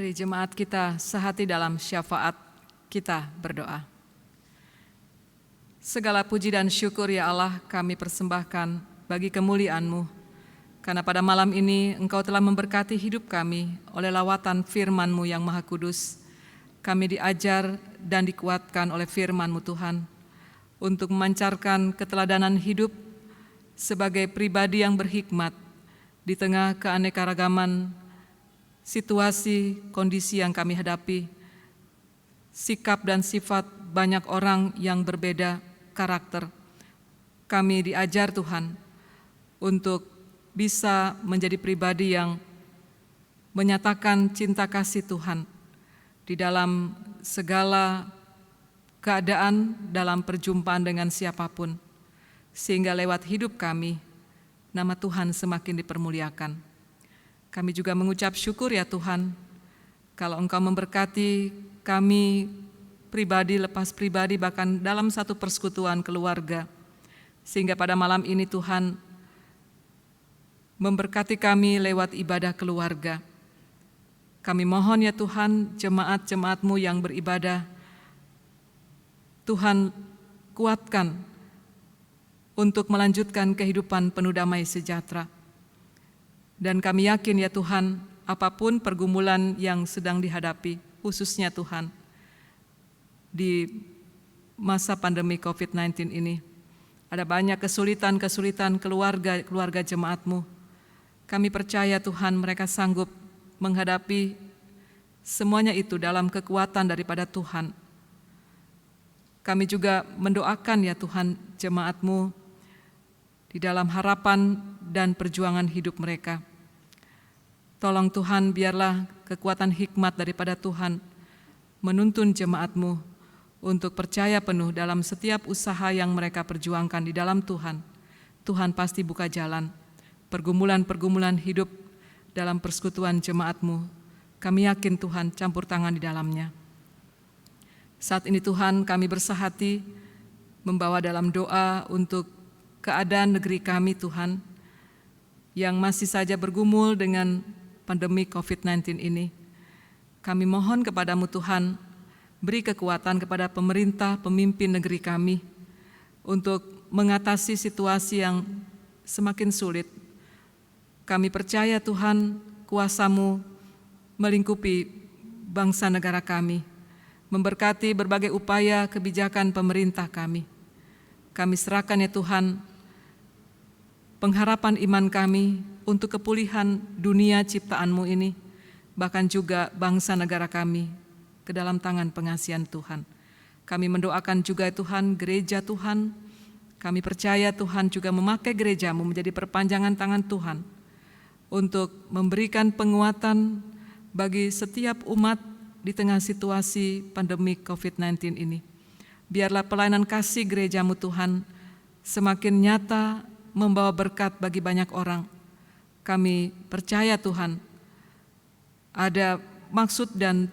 Mari jemaat kita sehati dalam syafaat kita berdoa. Segala puji dan syukur ya Allah kami persembahkan bagi kemuliaan-Mu, karena pada malam ini Engkau telah memberkati hidup kami oleh lawatan firman-Mu yang Maha Kudus. Kami diajar dan dikuatkan oleh firman-Mu Tuhan, untuk memancarkan keteladanan hidup sebagai pribadi yang berhikmat di tengah keanekaragaman situasi, kondisi yang kami hadapi, sikap dan sifat banyak orang yang berbeda karakter. Kami diajar Tuhan untuk bisa menjadi pribadi yang menyatakan cinta kasih Tuhan di dalam segala keadaan, dalam perjumpaan dengan siapapun, sehingga lewat hidup kami, nama Tuhan semakin dipermuliakan. Kami juga mengucap syukur ya Tuhan, kalau Engkau memberkati kami pribadi lepas pribadi, bahkan dalam satu persekutuan keluarga, sehingga pada malam ini Tuhan memberkati kami lewat ibadah keluarga. Kami mohon ya Tuhan, jemaat-jemaat-Mu yang beribadah, Tuhan kuatkan untuk melanjutkan kehidupan penuh damai sejahtera. Dan kami yakin ya Tuhan, apapun pergumulan yang sedang dihadapi, khususnya Tuhan, di masa pandemi COVID-19 ini, ada banyak kesulitan-kesulitan keluarga jemaat-Mu. Kami percaya Tuhan, mereka sanggup menghadapi semuanya itu dalam kekuatan daripada Tuhan. Kami juga mendoakan ya Tuhan, jemaat-Mu di dalam harapan dan perjuangan hidup mereka. Tolong Tuhan, biarlah kekuatan hikmat daripada Tuhan menuntun jemaat-Mu untuk percaya penuh dalam setiap usaha yang mereka perjuangkan di dalam Tuhan. Tuhan pasti buka jalan. Pergumulan-pergumulan hidup dalam persekutuan jemaat-Mu, kami yakin Tuhan campur tangan di dalamnya. Saat ini Tuhan, kami bersahati membawa dalam doa untuk keadaan negeri kami Tuhan, yang masih saja bergumul dengan pandemi COVID-19 ini. Kami mohon kepadamu Tuhan, beri kekuatan kepada pemerintah, pemimpin negeri kami, untuk mengatasi situasi yang semakin sulit. Kami percaya Tuhan, kuasa-Mu melingkupi bangsa negara kami, memberkati berbagai upaya kebijakan pemerintah kami. Kami serahkan ya Tuhan, pengharapan iman kami untuk kepulihan dunia ciptaan-Mu ini, bahkan juga bangsa negara kami, ke dalam tangan pengasihan Tuhan. Kami mendoakan juga Tuhan, gereja Tuhan. Kami percaya Tuhan juga memakai gereja-Mu menjadi perpanjangan tangan Tuhan untuk memberikan penguatan bagi setiap umat di tengah situasi pandemi COVID-19 ini. Biarlah pelayanan kasih gereja-Mu Tuhan semakin nyata, membawa berkat bagi banyak orang. Kami percaya Tuhan, ada maksud dan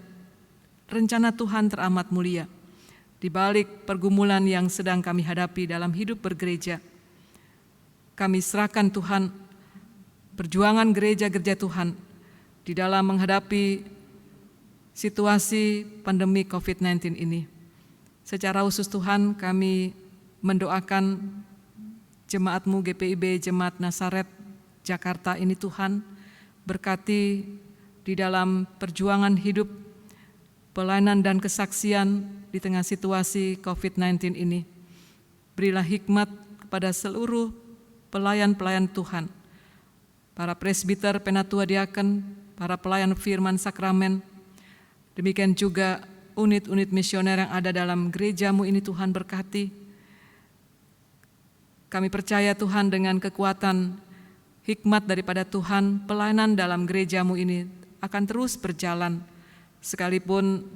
rencana Tuhan teramat mulia di balik pergumulan yang sedang kami hadapi dalam hidup bergereja. Kami serahkan Tuhan perjuangan gereja-gereja Tuhan di dalam menghadapi situasi pandemi COVID-19 ini. Secara khusus Tuhan, kami mendoakan jemaat-Mu GPIB Jemaat Nasaret Jakarta ini Tuhan, berkati di dalam perjuangan hidup, pelayanan dan kesaksian di tengah situasi COVID-19 ini. Berilah hikmat kepada seluruh pelayan-pelayan Tuhan, para presbiter, penatua diaken, para pelayan firman sakramen, demikian juga unit-unit misioner yang ada dalam gereja-Mu ini Tuhan berkati. Kami percaya Tuhan dengan kekuatan hikmat daripada Tuhan, pelayanan dalam gereja-Mu ini akan terus berjalan, sekalipun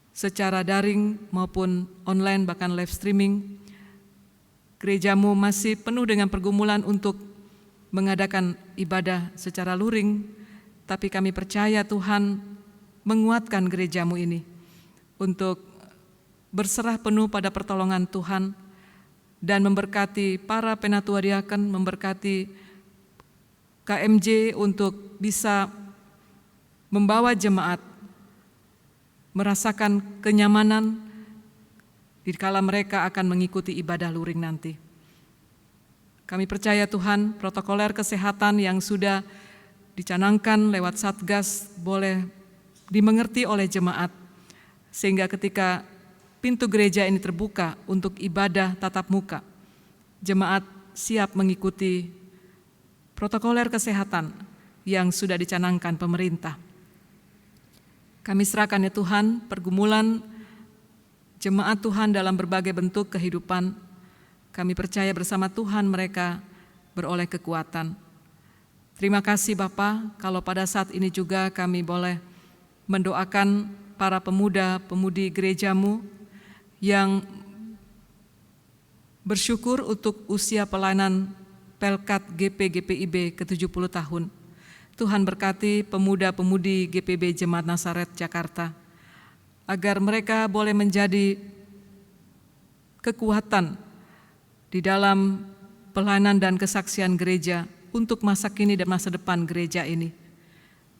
secara daring maupun online, bahkan live streaming. Gereja-Mu masih penuh dengan pergumulan untuk mengadakan ibadah secara luring, tapi kami percaya Tuhan menguatkan gereja-Mu ini untuk berserah penuh pada pertolongan Tuhan dan memberkati para penatua diaken, memberkati KMJ untuk bisa membawa jemaat merasakan kenyamanan dikala mereka akan mengikuti ibadah luring nanti. Kami percaya Tuhan, protokoler kesehatan yang sudah dicanangkan lewat Satgas boleh dimengerti oleh jemaat, sehingga ketika pintu gereja ini terbuka untuk ibadah tatap muka, jemaat siap mengikuti protokoler kesehatan yang sudah dicanangkan pemerintah. Kami serahkan ya Tuhan pergumulan jemaat Tuhan dalam berbagai bentuk kehidupan. Kami percaya bersama Tuhan mereka beroleh kekuatan. Terima kasih Bapa, kalau pada saat ini juga kami boleh mendoakan para pemuda-pemudi gerejamu yang bersyukur untuk usia pelayanan Pelkat GP-GPIB ke-70 tahun. Tuhan berkati pemuda-pemudi GPB Jemaat Nasaret Jakarta, agar mereka boleh menjadi kekuatan di dalam pelayanan dan kesaksian gereja untuk masa kini dan masa depan gereja ini.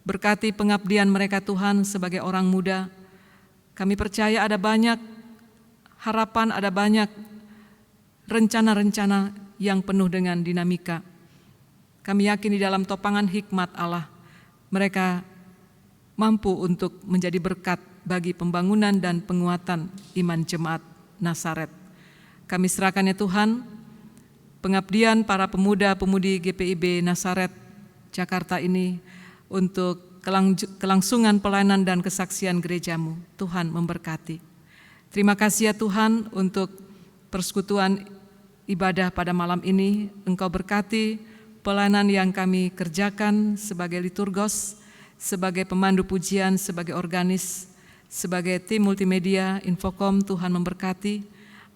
Berkati pengabdian mereka Tuhan sebagai orang muda. Kami percaya ada banyak harapan, ada banyak rencana-rencana yang penuh dengan dinamika. Kami yakin di dalam topangan hikmat Allah, mereka mampu untuk menjadi berkat bagi pembangunan dan penguatan iman jemaat Nasaret. Kami serahkan ya Tuhan, pengabdian para pemuda-pemudi GPIB Nasaret Jakarta ini untuk kelangsungan pelayanan dan kesaksian gerejamu. Tuhan memberkati. Terima kasih ya Tuhan untuk persekutuan ibadah pada malam ini. Engkau berkati pelayanan yang kami kerjakan sebagai liturgos, sebagai pemandu pujian, sebagai organis, sebagai tim multimedia, Infocom. Tuhan memberkati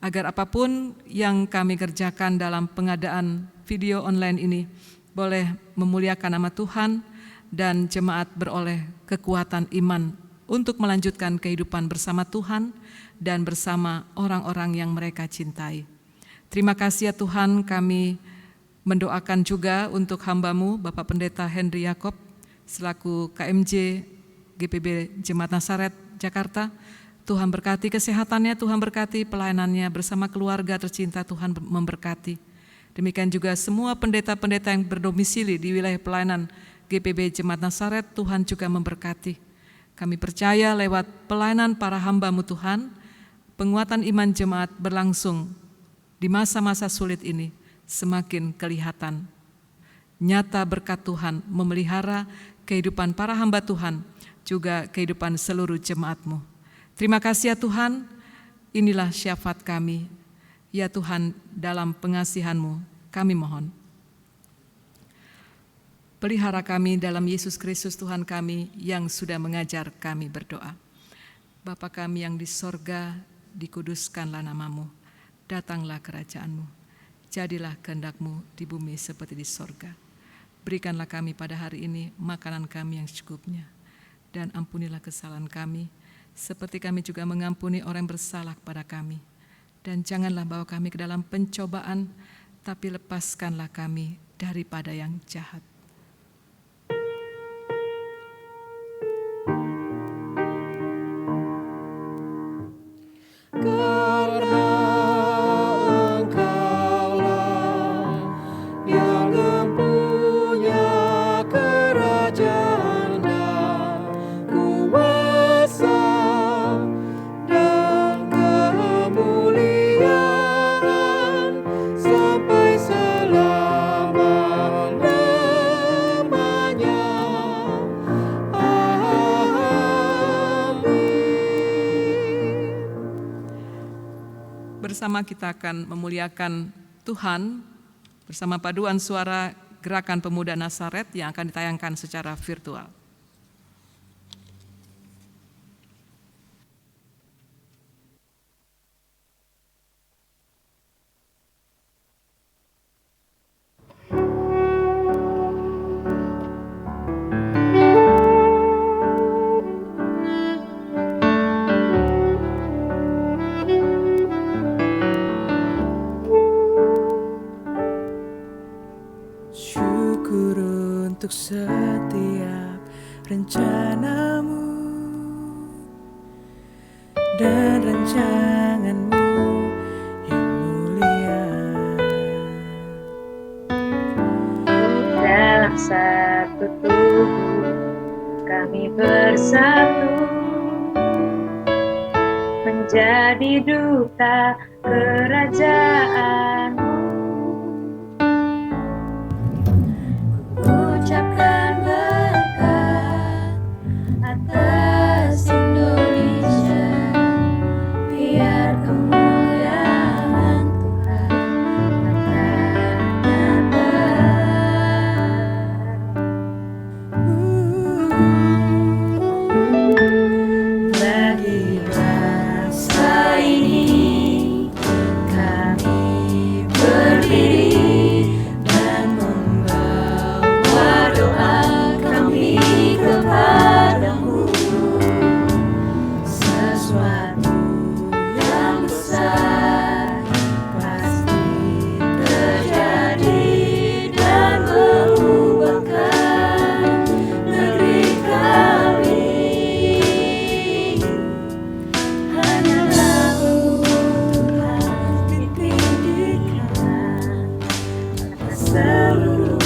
agar apapun yang kami kerjakan dalam pengadaan video online ini boleh memuliakan nama Tuhan dan jemaat beroleh kekuatan iman untuk melanjutkan kehidupan bersama Tuhan dan bersama orang-orang yang mereka cintai. Terima kasih ya Tuhan, kami mendoakan juga untuk hamba-Mu Bapak Pendeta Henry Yakob selaku KMJ GPB Jemaat Nasaret Jakarta. Tuhan berkati kesehatannya, Tuhan berkati pelayanannya bersama keluarga tercinta, Tuhan memberkati. Demikian juga semua pendeta-pendeta yang berdomisili di wilayah pelayanan GPB Jemaat Nasaret, Tuhan juga memberkati. Kami percaya lewat pelayanan para hamba-Mu Tuhan, penguatan iman jemaat berlangsung di masa-masa sulit ini semakin kelihatan. Nyata berkat Tuhan memelihara kehidupan para hamba Tuhan, juga kehidupan seluruh jemaat-Mu. Terima kasih ya Tuhan, inilah syafaat kami. Ya Tuhan, dalam pengasihan-Mu kami mohon. Pelihara kami dalam Yesus Kristus Tuhan kami yang sudah mengajar kami berdoa. Bapa kami yang di sorga, dikuduskanlah nama-Mu, datanglah kerajaan-Mu, jadilah kehendak-Mu di bumi seperti di sorga. Berikanlah kami pada hari ini makanan kami yang secukupnya, dan ampunilah kesalahan kami, seperti kami juga mengampuni orang yang bersalah kepada kami. Dan janganlah bawa kami ke dalam pencobaan, tapi lepaskanlah kami daripada yang jahat. Karena Engkaulah yang mempunyai kerajaan dan kuasa dan kemuliaan sampai selama-lamanya. Bersama kita akan memuliakan Tuhan bersama paduan suara Gerakan Pemuda Nasaret yang akan ditayangkan secara virtual. Syukur untuk setiap rencanamu dan rancanganmu yang mulia. Dalam satu tubuh kami bersatu menjadi duta kerajaan-Mu. Ucapkan berkat atas Indonesia, biar kemuliaan Tuhan akan bagi bangsa ini kami berdiri dan membawa doa kami kepadamu. Sesuatu yang besar pasti terjadi dan mengubahkan negeri kami. Hanyalah Tuhan ditinggikan atas seluruh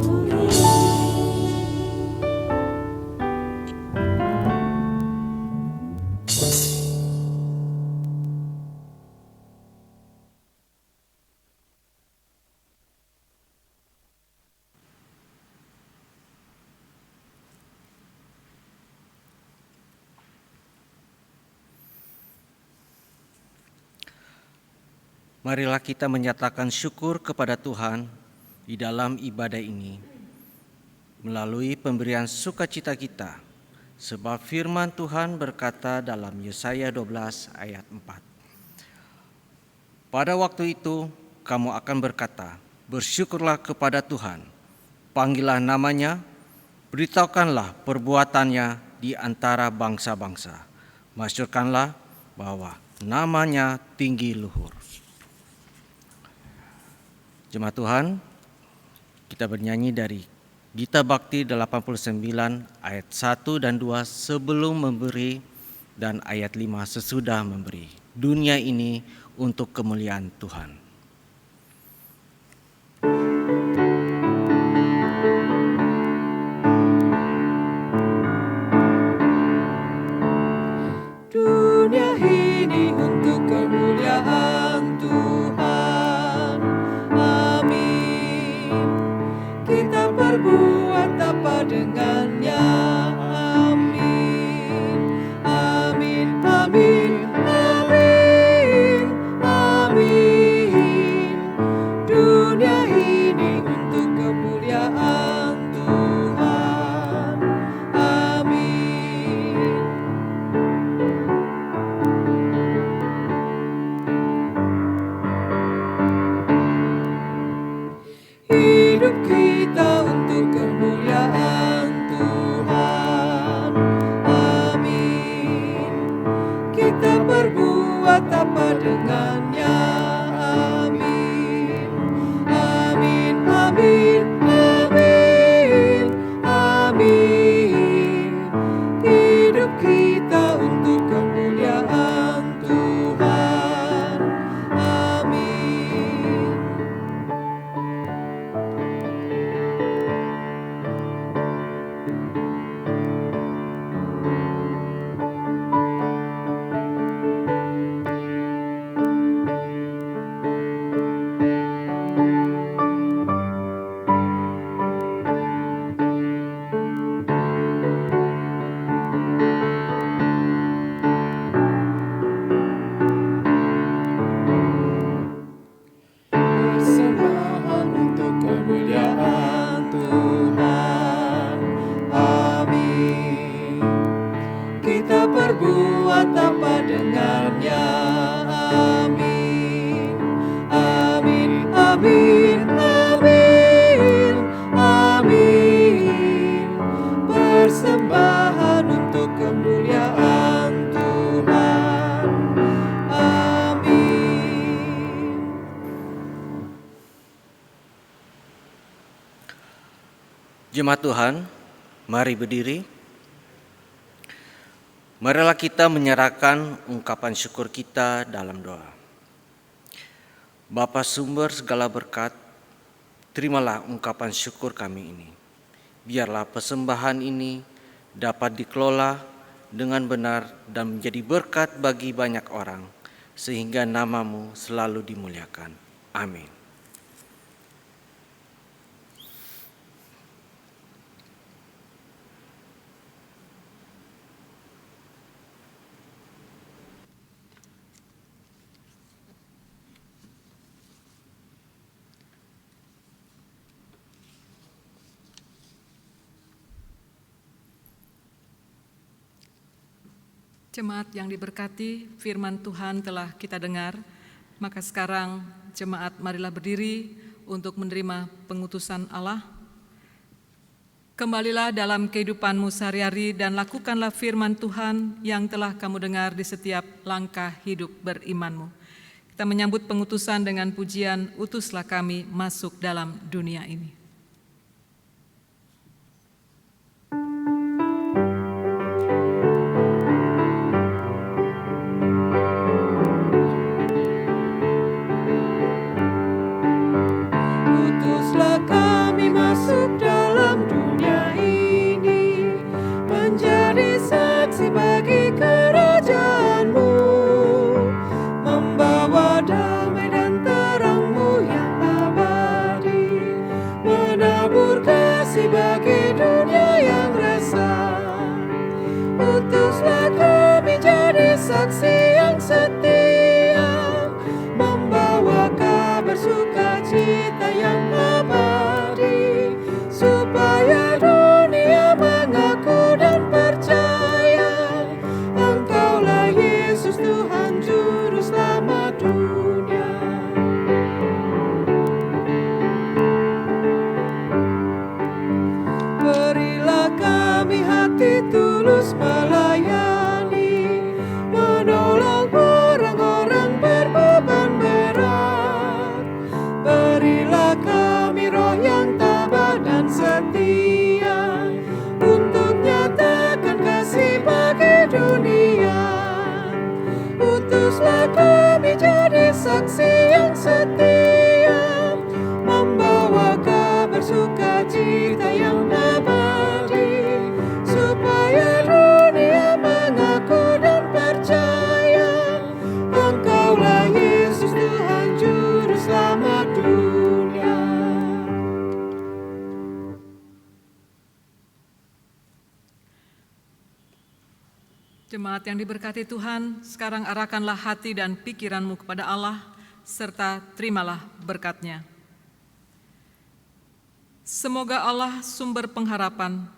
bumi. Marilah kita menyatakan syukur kepada Tuhan di dalam ibadah ini melalui pemberian sukacita kita, sebab firman Tuhan berkata dalam Yesaya 12 ayat 4. Pada waktu itu kamu akan berkata, bersyukurlah kepada Tuhan, panggillah namanya, beritahukanlah perbuatannya di antara bangsa-bangsa, masyurkanlah bahwa namanya tinggi luhur. Jemaat Tuhan, kita bernyanyi dari Gita Bakti 89 ayat 1 dan 2 sebelum memberi dan ayat 5 sesudah memberi. Dunia ini untuk kemuliaan Tuhan. Dunia ini untuk kemuliaan Tuhan. Amin. Kita berbuat apa dengannya? Amin. Amin. Amin. Amin. Amin. Dunia ini untuk kemuliaan Tuhan. Amin. Hidup kita untuk kemuliaan Tuhan. Amin. Kita berbuat apa dengannya? Amin. Amin. Amin. Amin. Amin. Hidup kita untuk kemuliaan Tuhan. Amin. Persembahan untuk kemuliaan Tuhan. Amin. Kita berbuat apa dengannya? Amin. Amin. Amin. Amin. Amin. Persembahan untuk kemuliaan Tuhan. Amin. Jemaat Tuhan, mari berdiri. Marilah kita menyerahkan ungkapan syukur kita dalam doa. Bapa sumber segala berkat, terimalah ungkapan syukur kami ini. Biarlah persembahan ini dapat dikelola dengan benar dan menjadi berkat bagi banyak orang, sehingga nama-Mu selalu dimuliakan. Amin. Jemaat yang diberkati, firman Tuhan telah kita dengar, maka sekarang jemaat marilah berdiri untuk menerima pengutusan Allah. Kembalilah dalam kehidupanmu sehari-hari dan lakukanlah firman Tuhan yang telah kamu dengar di setiap langkah hidup berimanmu. Kita menyambut pengutusan dengan pujian, utuslah kami masuk dalam dunia ini. Utuslah kami masuk dalam dunia ini, menjadi saksi bagi kerajaan-Mu, membawa damai dan terang-Mu yang abadi, menabur kasih bagi dunia yang resah. Utuslah kami jadi saksi yang setia, membawa kabar sukacita yang abadi, supaya dunia mengaku dan percaya Engkaulah Yesus Tuhan Juru Selamat dunia. Berilah kami hati tulus melayani, menolong orang-orang berbeban berat. Berilah kami roh yang tabah dan setia, untuk nyatakan kasih bagi dunia. Utuslah kami jadi saksi yang setia, membawa kabar sukacita yang abadi, supaya dunia mengaku dan percaya Engkaulah Yesus Tuhan Juru Selamat dunia. Jemaat yang diberkati Tuhan, sekarang arahkanlah hati dan pikiranmu kepada Allah, serta terimalah berkat-Nya. Semoga Allah sumber pengharapan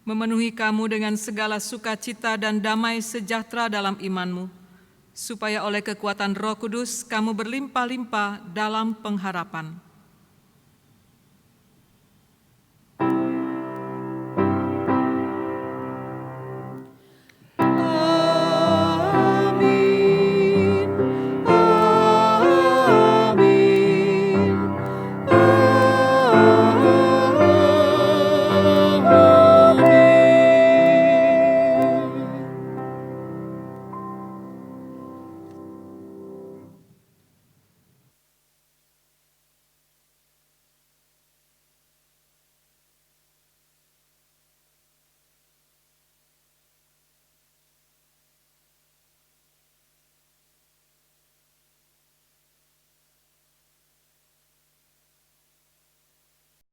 memenuhi kamu dengan segala sukacita dan damai sejahtera dalam imanmu, supaya oleh kekuatan Roh Kudus kamu berlimpah-limpah dalam pengharapan.